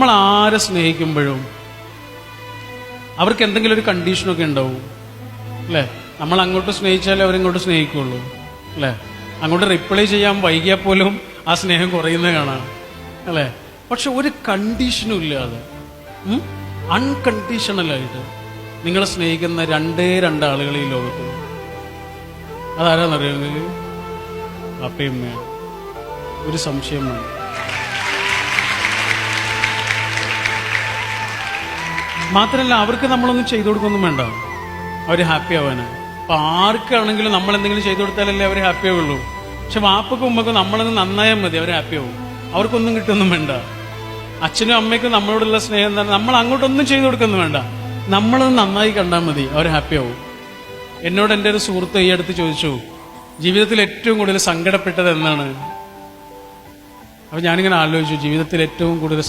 നമ്മൾ ആരെ സ്നേഹിക്കുമ്പോഴും അവർക്ക് എന്തെങ്കിലും ഒരു കണ്ടീഷനൊക്കെ ഉണ്ടാവും അല്ലേ? നമ്മൾ അങ്ങോട്ട് സ്നേഹിച്ചാലേ അവരിങ്ങോട്ട് സ്നേഹിക്കുള്ളൂ അല്ലേ? അങ്ങോട്ട് റിപ്ലൈ ചെയ്യാൻ വൈകിയാൽ പോലും ആ സ്നേഹം കുറയുന്നത് കാണാം അല്ലേ? പക്ഷെ ഒരു കണ്ടീഷനും ഇല്ലാതെ അൺകണ്ടീഷണലായിട്ട് നിങ്ങളെ സ്നേഹിക്കുന്ന രണ്ട് ആളുകൾ ഈ ലോകത്ത്. അതാരാന്നറിയാം നിങ്ങൾക്ക്? അപ്പയും അമ്മയാണ്. ഒരു സംശയം വേണം. മാത്രമല്ല അവർക്ക് നമ്മളൊന്നും ചെയ്തു കൊടുക്കൊന്നും വേണ്ട, അവർ ഹാപ്പി ആവാന്. അപ്പൊ ആർക്കാണെങ്കിലും നമ്മൾ എന്തെങ്കിലും ചെയ്തു കൊടുത്താലല്ലേ അവർ ഹാപ്പി ആവുള്ളൂ. പക്ഷെ വാപ്പക്കും ഉമ്മക്കും നമ്മളൊന്ന് നന്നായാൽ മതി, അവർ ഹാപ്പി ആവും. അവർക്കൊന്നും കിട്ടുമൊന്നും വേണ്ട. അച്ഛനും അമ്മയ്ക്കും നമ്മളോടുള്ള സ്നേഹം എന്താണ്? നമ്മൾ അങ്ങോട്ടൊന്നും ചെയ്തു കൊടുക്കൊന്നും വേണ്ട, നമ്മളൊന്ന് നന്നായി കണ്ടാൽ മതി, അവർ ഹാപ്പി ആവും. എന്നോട് എൻ്റെ ഒരു സുഹൃത്ത് ഈ അടുത്ത് ചോദിച്ചു, ജീവിതത്തിൽ ഏറ്റവും കൂടുതൽ സങ്കടപ്പെട്ടത് എന്നാണ്. അപ്പൊ ഞാനിങ്ങനെ ആലോചിച്ചു, ജീവിതത്തിൽ ഏറ്റവും കൂടുതൽ